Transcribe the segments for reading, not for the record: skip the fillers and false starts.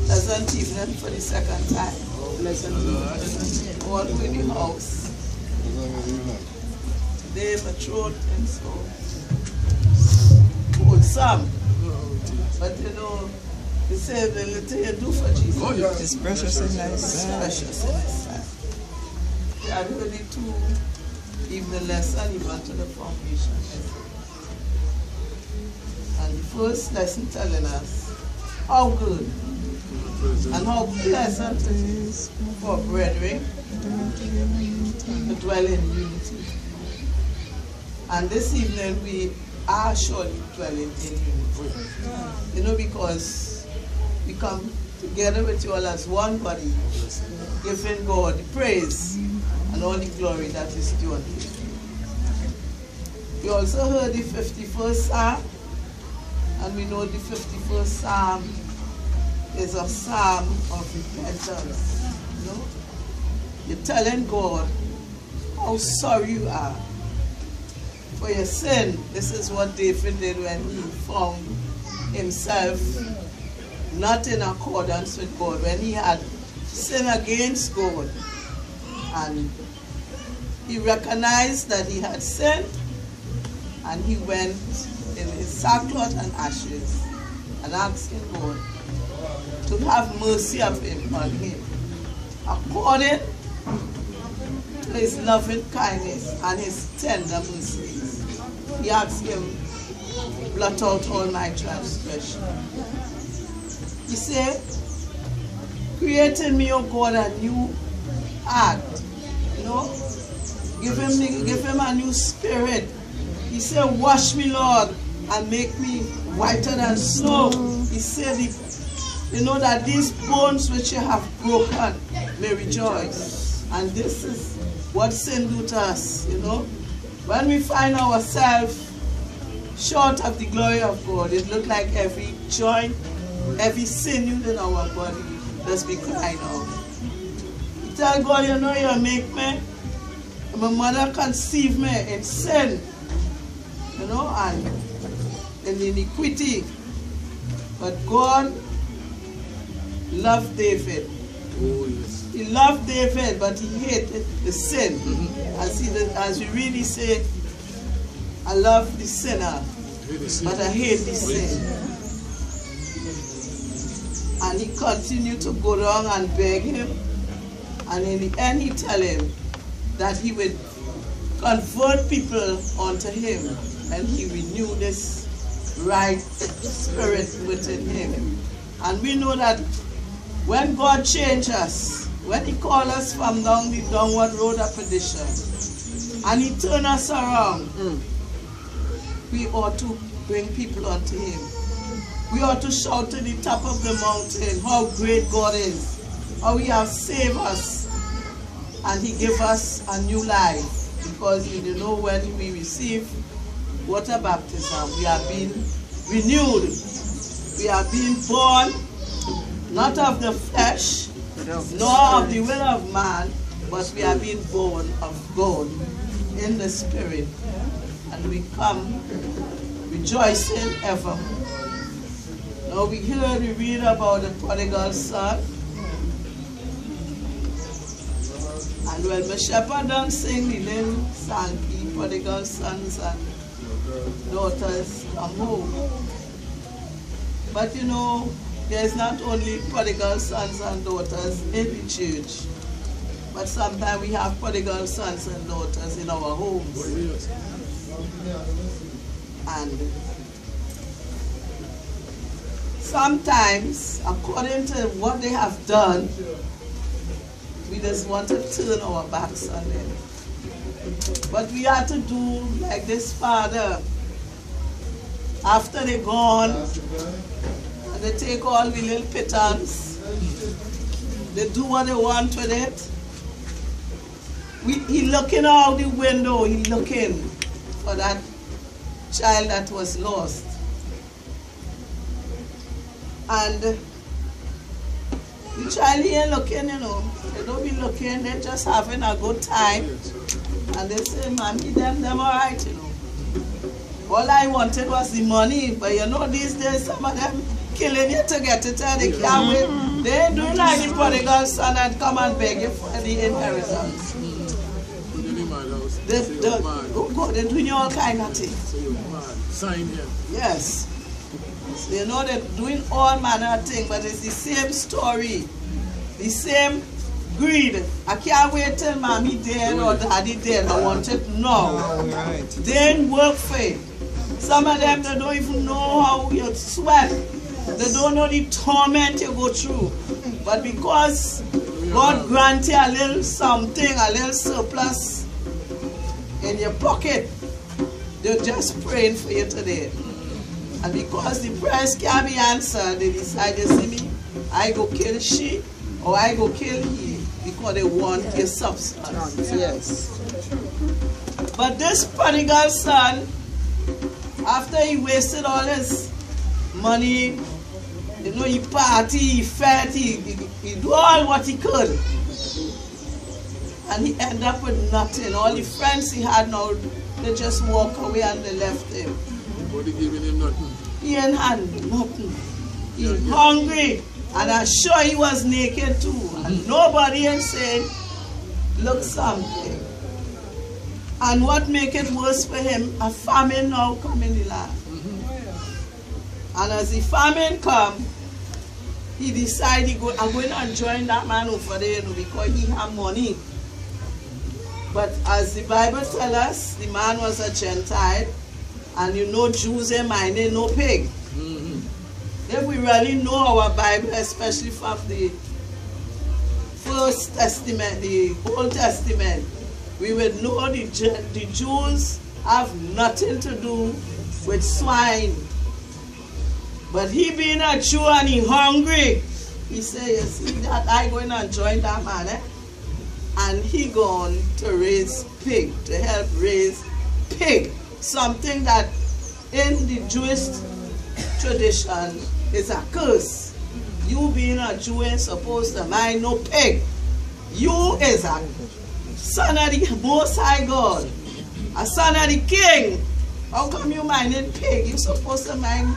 Pleasant evening for the second time. Pleasant evening. All through the house. Today my throat and so wholesome. But you know, they say the little you do for Jesus. Oh, yeah. It's precious and nice. It's precious in His sight. We are ready to give the lesson even to the foundation. And the first lesson telling us how good and how pleasant it is for brethren to dwell in unity. And this evening we are surely dwelling in unity. You know, because we come together with you all as one body, giving God the praise and all the glory that is due unto Him. We also heard the 51st Psalm, and we know the 51st Psalm is a psalm of repentance. You know? You're telling God how sorry you are for your sin. This is what David did when he found himself not in accordance with God, when he had sinned against God. And he recognized that he had sinned, and he went in his sackcloth and ashes and asking God to have mercy on him according to His loving kindness and His tender mercies. He asked Him, blot out all my transgression. He said, create in me, O God, a new heart. You know, give him a new spirit. He said, wash me, Lord, and make me whiter than snow. He said, you know, that these bones which you have broken may rejoice. And this is what sin do to us, you know. When we find ourselves short of the glory of God, it looks like every joint, every sinew in our body must be crying out. You tell God, you know, you make me, my mother conceived me in sin, you know, and in iniquity. But God loved David. Oh, yes. He loved David, but he hated the sin. As we really say, I love the sinner, but I hate the sin. And he continued to go down and beg him. And in the end, he tell him that he would convert people unto him, and he renewed this right spirit within him. And we know that when God changes us, when He calls us from down the downward road of perdition, and He turns us around, we ought to bring people unto Him. We ought to shout to the top of the mountain how great God is, how He has saved us, and He gave us a new life. Because you know, when we receive water baptism, we are being renewed. We are being born, not of the flesh, nor of the will of man, but we are being born of God in the Spirit. And we come rejoicing ever. Now we read about the prodigal son. And when my shepherd done sing the little song, the prodigal sons and daughters come home. But you know, there's not only prodigal sons and daughters in the church, but sometimes we have prodigal sons and daughters in our homes. And sometimes, according to what they have done, we just want to turn our backs on them. But we have to do like this father. After they're gone, and they take all the little pittance, they do what they want with it. He looking out the window, he looking for that child that was lost. And the child he ain't looking, you know. They don't be looking, they're just having a good time. And they say, Mommy, them all right, you know. All I wanted was the money, but you know these days some of them killing you to get it and they can't wait. They ain't doing like the prodigal son and come and beg you for the inheritance. Oh God, they're doing all kind of things. Sign here. Yes. So you know they're doing all manner of things, but it's the same story. The same greed. I can't wait till Mommy dead or Daddy dead. I want it now. They ain't work for it. Some of them, they don't even know how you sweat. They don't know the torment you go through. But because God grant you a little something, a little surplus in your pocket, they're just praying for you today. And because the prayers can't be answered, they decide, you see me, I go kill she or I go kill he, because they want your substance. Yes. But this prodigal son, after he wasted all his money, you know, he party, he fed, he do all what he could. And he ended up with nothing. All the friends he had now, they just walk away and they left him. Nobody giving him nothing. He ain't had nothing. He hungry. And I'm sure he was naked too. And nobody ain't saying, look something. And what make it worse for him, a famine now come in the land. And as the famine come, he decided, I'm going to join that man over there, you know, because he have money. But as the Bible tells us, the man was a Gentile, and you know Jews ain't minding no pig. If we really know our Bible, especially from the First Testament, the Old Testament, we would know the Jews have nothing to do with swine. But he being a Jew and he hungry, he said, you see that I going to join that man, eh? And he going to raise pig, to help raise pig. Something that in the Jewish tradition is a curse. You being a Jew ain't supposed to mind no pig. You is a son of the Most High God, a son of the King. How come you minding pig? You supposed to mind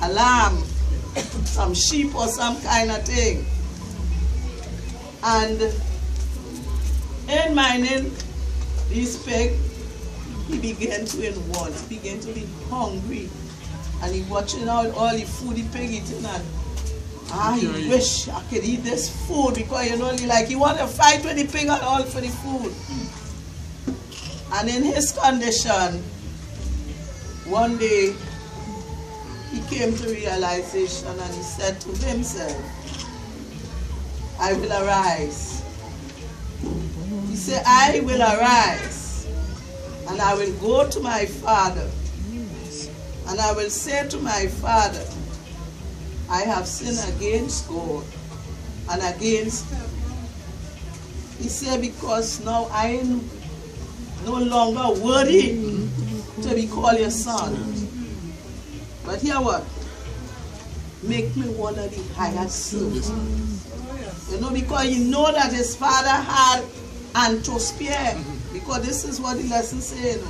a lamb, some sheep or some kind of thing. And in minding this pig, he began to want, he began to be hungry. And he watching out all the food the pig eating and he wish I could eat this food because you know he want to fight with the pig and all for the food. And in his condition, one day he came to realization and he said to himself, I will arise. He said, I will arise and I will go to my father and I will say to my father, I have sinned against God and against him. He said, because now I am no longer worthy to be called your son. But hear what? Make me one of the highest servants. You know, because you know that his father had and to spare. Because this is what the lesson says.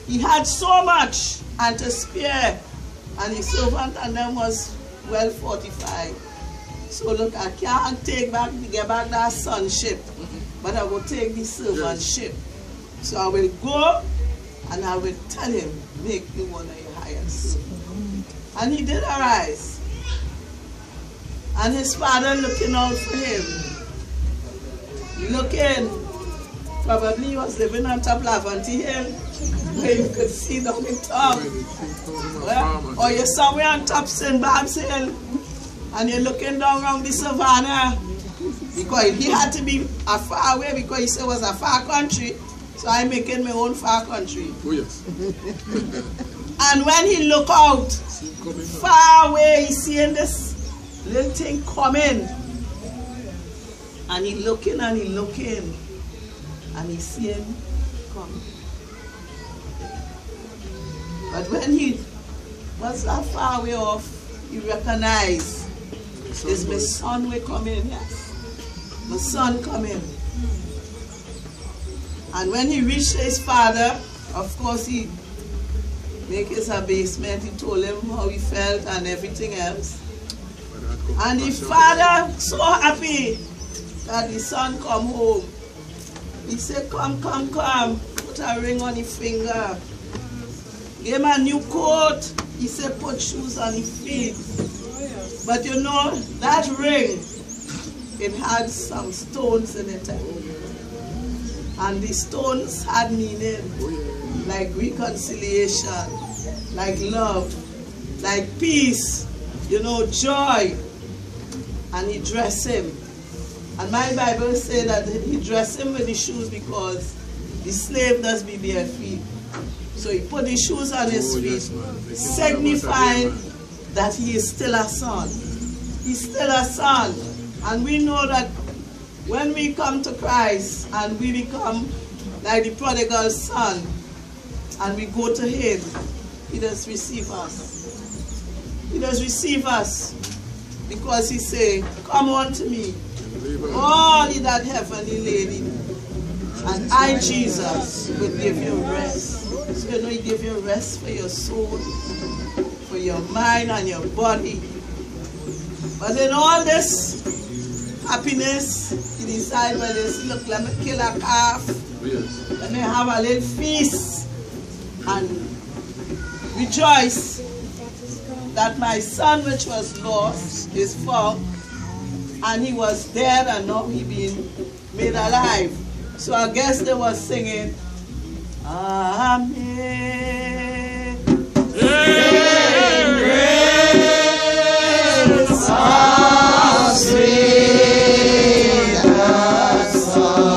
He had so much and to spare. And his servant and them was well fortified. So look, I can't get back that sonship, but I will take the servantship. So I will go and I will tell him, make me one of your highest. And he did arise. And his father looking out for him. Looking. Probably he was living on top of Lavanty Hill, where you could see down the top. Or you're somewhere on top St. Barb's Hill, and you're looking down around the savannah. Because he had to be a far away, because he said it was a far country. So I'm making my own far country. Oh yes. And when he look out, far away, he's seeing this little thing coming. And he looking and he looking. And he see him come. But when he was that far away off, he recognized it's my son will come in, yes. My son come in. And when he reached his father, of course he make his abasement, he told him how he felt and everything else. And the father so happy that the son come home. He said, come, come, come. Put a ring on his finger. Give him a new coat. He said, put shoes on his feet. But you know, that ring, it had some stones in it. And the stones had meaning, like reconciliation, like love, like peace, you know, joy. And he dressed him. And my Bible says that he dressed him with the shoes because the slave does be bare feet. So he put the shoes on his feet, signifying that he is still a son. He's still a son. And we know that when we come to Christ and we become like the prodigal son and we go to him, he does receive us. He does receive us because he say, come unto me, all ye that heavily laden, and I, Jesus, will give you rest. So you know he give you rest for your soul, for your mind and your body. But in all this happiness, he decided, well, look, let me kill a calf. Let me have a little feast and rejoice that my son which was lost is found, and he was dead and now he been made alive. So I guess they were singing, Amen. Grace of sweet song.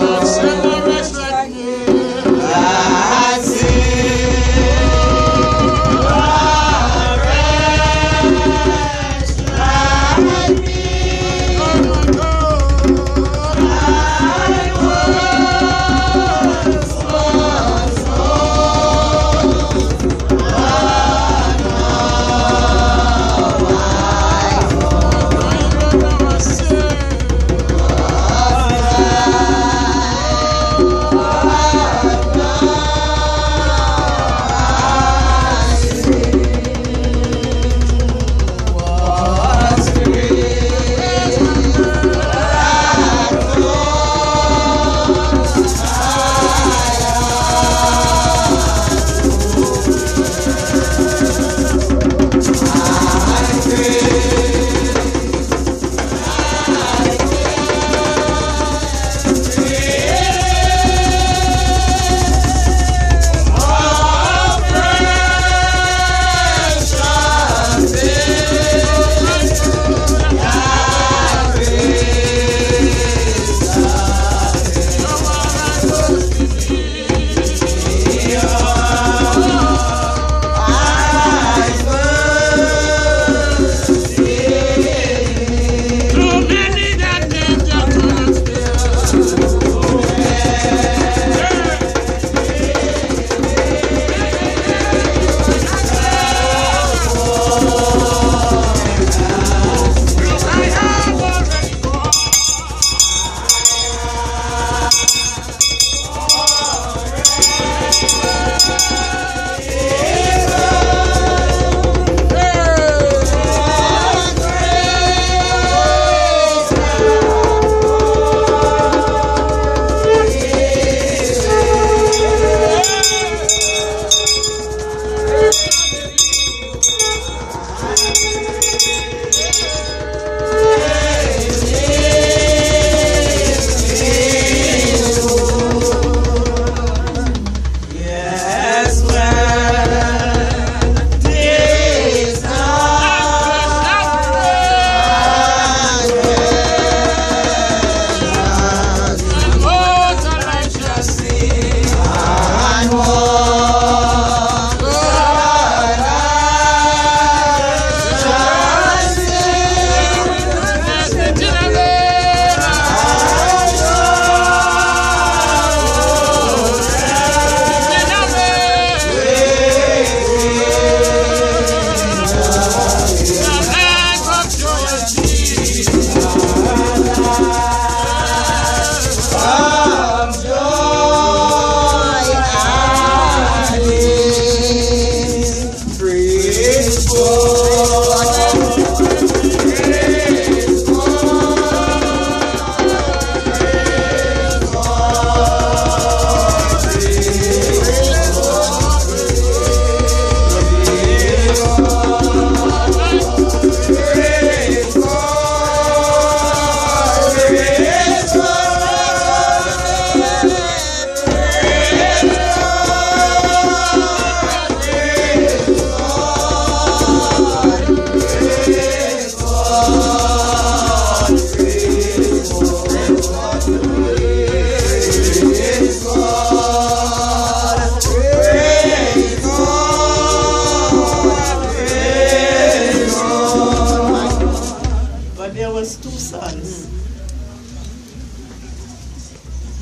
was 2 sons.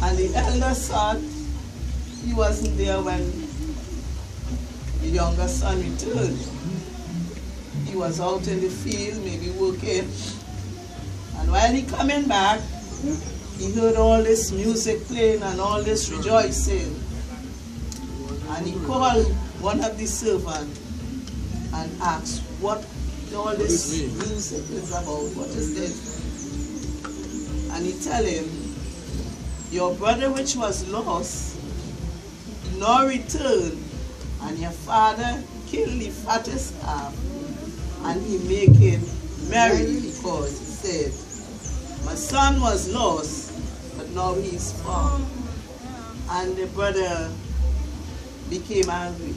And the elder son, he wasn't there when the younger son returned. He was out in the field, maybe working. And while he coming back, he heard all this music playing and all this rejoicing. And he called one of the servants and asked what all this music is about. What is this? And he tell him, your brother which was lost, now returned, and your father killed the fattest calf, and he make him merry because he said, my son was lost, but now he is found. And the brother became angry.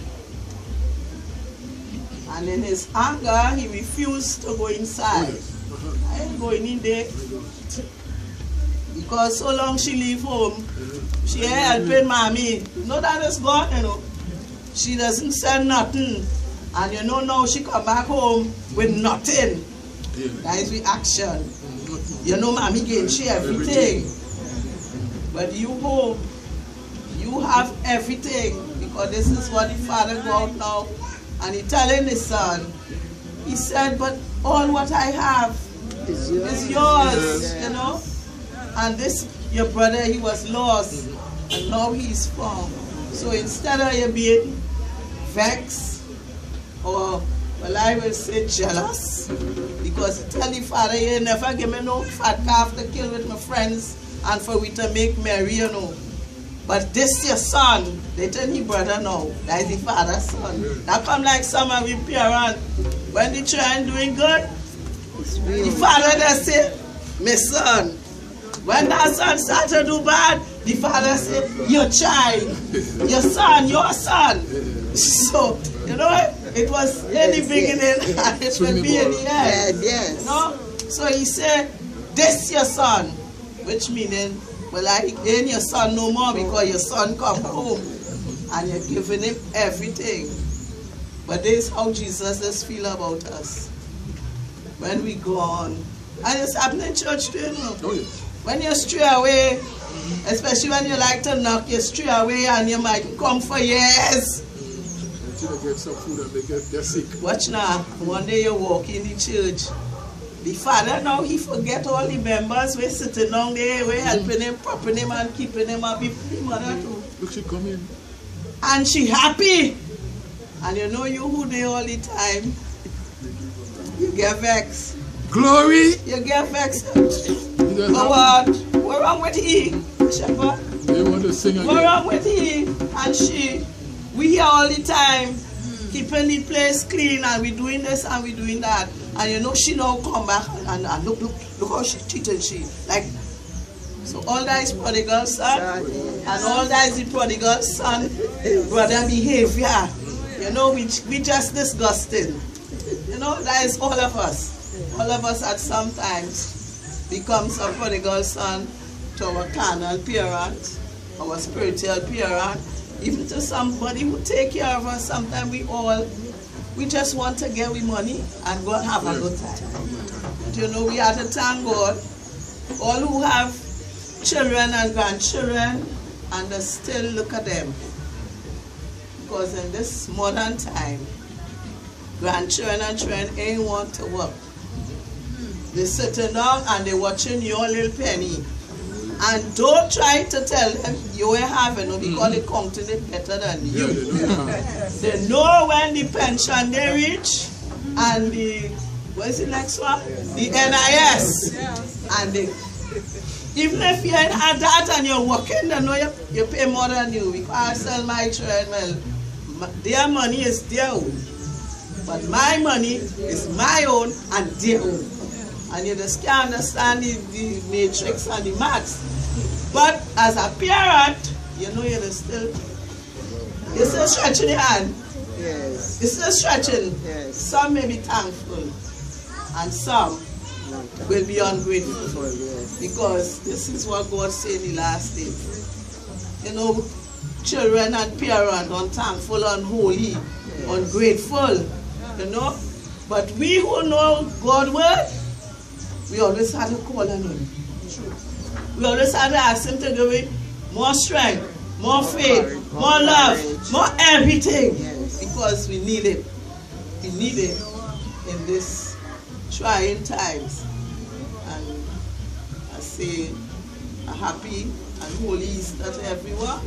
And in his anger, he refused to go inside. I ain't going in there. Because so long she leave home, she ain't helping mommy. You know that is gone, you know. She doesn't send nothing. And you know now she come back home with nothing. That is reaction. You know mommy gave she everything. But you home, you have everything. Because this is what the father got now. And he telling his son, he said, but all what I have is yours, you know. And this, your brother, he was lost, and now he's found. So instead of you being vexed, or, well, I will say jealous, because you tell the father, you never give me no fat calf to kill with my friends, and for we to make merry, you know. But this your son, they tell the brother now, that is the father's son. That come like some of your parents, when the child doing good, the father they say, my son. When that son start to do bad, the father say, your child, your son, your son. So, you know, it was in the beginning and it will be in the end. Yes. You know? So he said, this your son, which meaning, well, I ain't your son no more because your son come home and you're giving him everything. But this is how Jesus does feel about us. When we go on. And it's happening in church too, you know. Oh, yes. When you stray away, especially when you like to knock, you stray away and you might come for years. Until they get some food and they get sick. Watch now, one day you walk in the church. The father now, he forget all the members. We're sitting down there, we're helping him, propping him and keeping him up. The mother too. Look, she come in. And she happy. And you know you who there all the time. You get vexed. Glory! You get vexed. But what? What's wrong with he, Shepherd? They want to sing again. What's wrong with he and she? We here all the time, keeping the place clean, and we doing this and we doing that. And you know she now come back and look how she cheated she. Like, so all that is prodigal son, and all that is the prodigal son brother behavior. You know, we just disgusting. You know, that is all of us. All of us at some times becomes a prodigal son to our carnal parent, our spiritual parent, even to somebody who take care of us. Sometimes we just want to get with money and go and have a good time. But you know, we have to thank God. All who have children and grandchildren, and they still look at them. Because in this modern time, grandchildren and children ain't want to work. They're sitting down and they're watching your little penny. And don't try to tell them you ain't having it because they're counting it better than you. They know when the pension they reach and the, what's the next one? The NIS. And they, even if you ain't had that and you're working, they know you pay more than you. Because I sell my children, well, their money is their own. But my money is my own and their own. And you just can't understand the matrix and the maths. But as a parent, you know you're still stretching your hand. Yes. You're still stretching. Yes. Some may be thankful and some will be ungrateful. Yes. Because this is what God said in the last days. You know, children and parents unthankful, unholy, ungrateful. You know? But we who know God's word, we always had to call on him. We always had to ask him to give me more strength, more faith, more love, more everything. Because we need it. We need it in this trying times. And I say a happy and holy Easter to everyone.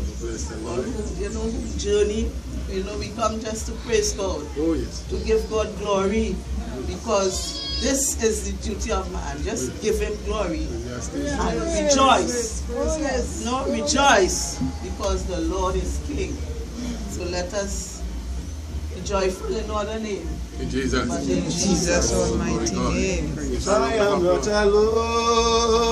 All who journey, we come just to praise God. Oh, yes. To give God glory, because this is the duty of man. Just give him glory and rejoice. Rejoice, because the Lord is King. So let us be joyful in other name. In Jesus' But in Jesus' almighty name. I am not alone.